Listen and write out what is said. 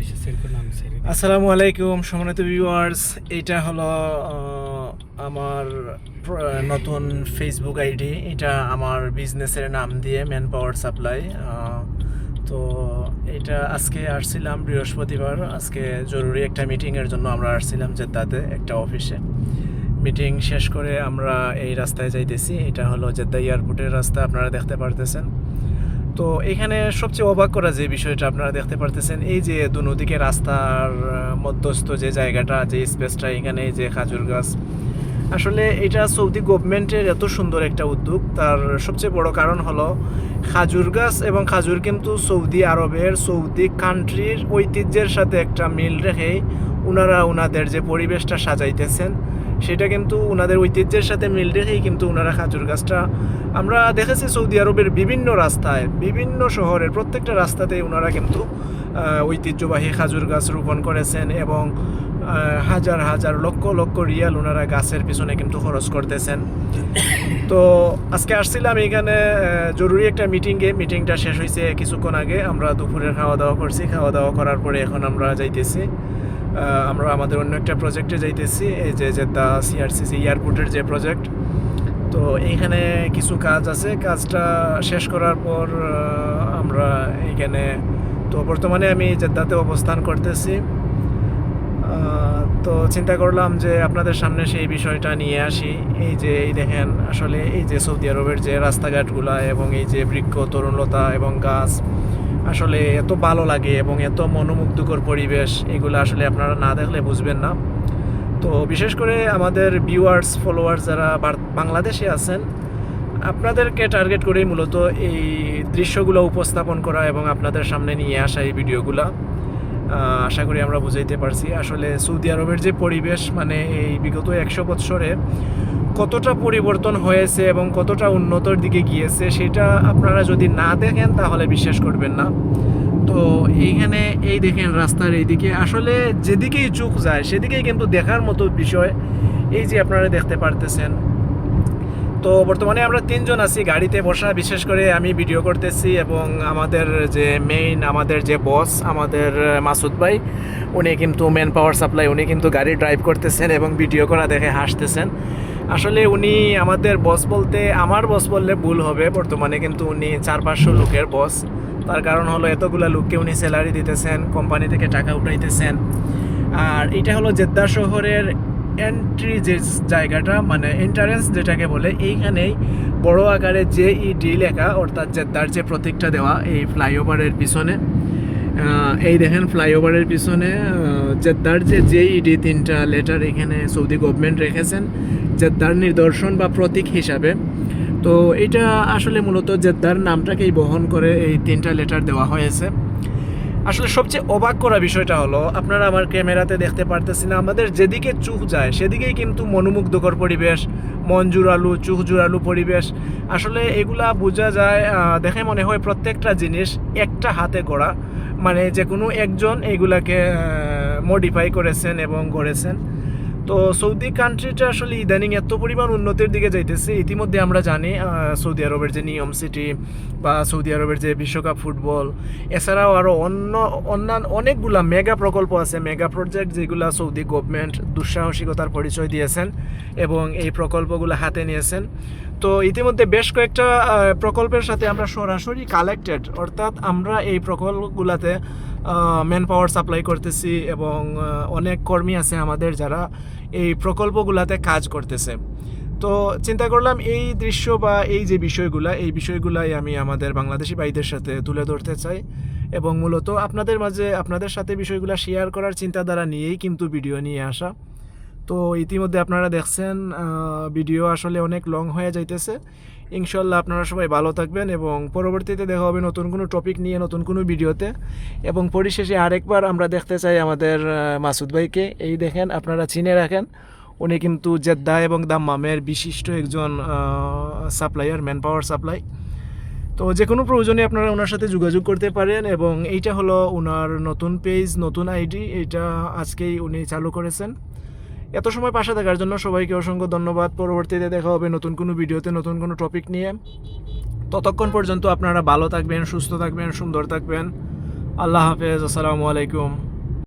আসসালামু আলাইকুম সম্মানিত ভিউয়ার্স, এটা হলো আমার নতুন ফেসবুক আইডি। এটা আমার বিজনেসের নাম দিয়ে ম্যান পাওয়ার সাপ্লাই। তো এটা আজকে আসছিলাম বৃহস্পতিবার, আজকে জরুরি একটা মিটিংয়ের জন্য আমরা আসছিলাম জেদ্দাতে একটা অফিসে। মিটিং শেষ করে আমরা এই রাস্তায় যাইতেছি। এটা হলো জেদ্দা এয়ারপোর্টের রাস্তা, আপনারা দেখতে পারতেছেন। তো এখানে সবচেয়ে অবাক করা যে বিষয়টা আপনারা দেখতে পারতেছেন, এই যে দুদিকে রাস্তার মধ্যস্থ যে জায়গাটা, যে স্পেসটা, এখানে যে খাজুর গাছ, আসলে এটা সৌদি গভর্নমেন্টের এত সুন্দর একটা উদ্যোগ। তার সবচেয়ে বড় কারণ হলো খাজুর গাছ, এবং খাজুর কিন্তু সৌদি আরবের, সৌদি কান্ট্রির ঐতিহ্যের সাথে একটা মিল রেখেই ওনারা ওনাদের যে পরিবেশটা সাজাইতেছেন, সেটা কিন্তু ওনাদের ঐতিহ্যের সাথে মিল রেখেই কিন্তু ওনারা খাজুর গাছটা, আমরা দেখেছি সৌদি আরবের বিভিন্ন রাস্তায়, বিভিন্ন শহরের প্রত্যেকটা রাস্তাতেই ওনারা কিন্তু ঐতিহ্যবাহী খাজুর গাছ রোপণ করেছেন, এবং হাজার হাজার লক্ষ লক্ষ রিয়াল ওনারা গাছের পিছনে কিন্তু খরচ করতেছেন। তো আজকে আসছিলাম এখানে জরুরি একটা মিটিংটা শেষ হয়েছে কিছুক্ষণ আগে। আমরা দুপুরের খাওয়া দাওয়া করছি, খাওয়া দাওয়া করার পরে এখন আমরা যাইতেছি, আমরা আমাদের অন্য একটা প্রজেক্টে যাইতেছি, এই যে জেদ্দা সিআরসিসি এয়ারপোর্টের যে প্রজেক্ট। তো এইখানে কিছু কাজ আছে, কাজটা শেষ করার পর আমরা এইখানে, তো বর্তমানে আমি জেদ্দাতে অবস্থান করতেছি। তো চিন্তা করলাম যে আপনাদের সামনে সেই বিষয়টা নিয়ে আসি। এই দেখেন, আসলে এই যে সৌদি আরবের যে রাস্তাঘাটগুলা এবং এই যে বৃক্ষ, তরুণলতা এবং গাছ, আসলে এত ভালো লাগে এবং এত মনোমুগ্ধকর পরিবেশ, এগুলো আসলে আপনারা না দেখলে বুঝবেন না। তো বিশেষ করে আমাদের ভিউয়ার্স, ফলোয়ার্স যারা বাংলাদেশে আছেন, আপনাদেরকে টার্গেট করেই মূলত এই দৃশ্যগুলো উপস্থাপন করা এবং আপনাদের সামনে নিয়ে আসা এই ভিডিওগুলো। আশা করি আমরা বুঝাইতে পারছি আসলে সৌদি আরবের যে পরিবেশ, মানে এই বিগত 100 বছরে কতটা পরিবর্তন হয়েছে এবং কতটা উন্নতর দিকে গিয়েছে, সেটা আপনারা যদি না দেখেন তাহলে বিশ্বাস করবেন না। তো এইখানে এই দেখেন রাস্তার এইদিকে, আসলে যেদিকেই চোখ যায় সেদিকেই কিন্তু দেখার মতো বিষয়। এই যে আপনারা দেখতে পারতেছেন। তো বর্তমানে আমরা 3 জন আছি গাড়িতে বসা, বিশেষ করে আমি ভিডিও করতেছি, এবং আমাদের যে আমাদের যে বস, আমাদের মাসুদ ভাই, উনি কিন্তু ম্যান পাওয়ার সাপ্লাই, উনি কিন্তু গাড়ি ড্রাইভ করতেছেন এবং ভিডিও করা দেখে হাসতেছেন। আসলে উনি আমাদের বস বলতে, আমার বস বললে ভুল হবে, বর্তমানে কিন্তু উনি 400-500 লোকের বস। তার কারণ হলো এতগুলা লোককে উনি স্যালারি দিতেছেন, কোম্পানি থেকে টাকা উঠাইতেছেন। আর এটা হলো জেদ্দা শহরের এন্ট্রি যে জায়গাটা, মানে এন্ট্রান্স যেটাকে বলে, এইখানেই বড় আকারে জেইডি লেখা, অর্থাৎ জেদ্দার যে প্রতীকটা দেওয়া এই ফ্লাইওভারের পিছনে। এই দেখেন ফ্লাইওভারের পিছনে জেদ্দার যে জেইডি 3টা লেটার এখানে সৌদি গভর্নমেন্ট রেখেছেন জেদ্দার নিদর্শন বা প্রতীক হিসাবে। তো এটা আসলে মূলত জেদ্দার নামটাকেই বহন করে এই 3টা লেটার দেওয়া হয়েছে। আসলে সবচেয়ে অবাক করা বিষয়টা হলো, আপনারা আমার ক্যামেরাতে দেখতে পারতেছেন, আমাদের যেদিকে চোখ যায় সেদিকেই কিন্তু মনোমুগ্ধকর পরিবেশ, মন জুড়ালু, চোখ জুড়ালু পরিবেশ। আসলে এগুলা বোঝা যায়, দেখে মনে হয় প্রত্যেকটা জিনিস একটা হাতে গড়া, মানে যে কোনো একজন এগুলাকে মডিফাই করেছেন এবং গড়েছেন। তো সৌদি কান্ট্রিটা আসলে ইদানিং এত পরিমাণ উন্নতির দিকে যাইতেছে। ইতিমধ্যে আমরা জানি সৌদি আরবের যে নিয়ম সিটি বা সৌদি আরবের যে বিশ্বকাপ ফুটবল, এছাড়াও আরও অন্যান্য অনেকগুলা মেগা প্রকল্প আছে, মেগা প্রজেক্ট, যেগুলো সৌদি গভর্নমেন্ট দুঃসাহসিকতার পরিচয় দিয়েছেন এবং এই প্রকল্পগুলো হাতে নিয়েছেন। তো ইতিমধ্যে বেশ কয়েকটা প্রকল্পের সাথে আমরা সরাসরি কালেক্টেড, অর্থাৎ আমরা এই প্রকল্পগুলোতে ম্যান পাওয়ার সাপ্লাই করতেছি, এবং অনেক কর্মী আছে আমাদের যারা এই প্রকল্পগুলোতে কাজ করতেছে। তো চিন্তা করলাম এই দৃশ্য বা এই যে বিষয়গুলো, এই বিষয়গুলাই আমি আমাদের বাংলাদেশি ভাইদের সাথে তুলে ধরতে চাই, এবং মূলত আপনাদের মাঝে, আপনাদের সাথে বিষয়গুলো শেয়ার করার চিন্তাধারা নিয়েই কিন্তু ভিডিও নিয়ে আসা। তো ইতিমধ্যে আপনারা দেখছেন ভিডিও আসলে অনেক লং হয়ে যাইতেছে। ইনশাল্লাহ আপনারা সবাই ভালো থাকবেন, এবং পরবর্তীতে দেখা হবে নতুন কোনো টপিক নিয়ে, নতুন কোনো ভিডিওতে। এবং পরিশেষে আরেকবার আমরা দেখতে চাই আমাদের মাসুদ ভাইকে। এই দেখেন, আপনারা চিনে রাখেন, উনি কিন্তু জেদ্দা এবং দাম্মামের বিশিষ্ট একজন সাপ্লায়ার, ম্যান পাওয়ার সাপ্লাই। তো যে কোনো প্রয়োজনে আপনারা ওনার সাথে যোগাযোগ করতে পারেন, এবং এইটা হলো ওনার নতুন পেজ, নতুন আইডি, এটা আজকেই উনি চালু করেছেন। এত সময় পাশে থাকার জন্য সবাইকে অসংখ্য ধন্যবাদ। পরবর্তীতে দেখা হবে নতুন কোনো ভিডিওতে, নতুন কোনো টপিক নিয়ে। ততক্ষণ পর্যন্ত আপনারা ভালো থাকবেন, সুস্থ থাকবেন, সুন্দর থাকবেন। আল্লাহ হাফেজ, আসসালামু আলাইকুম।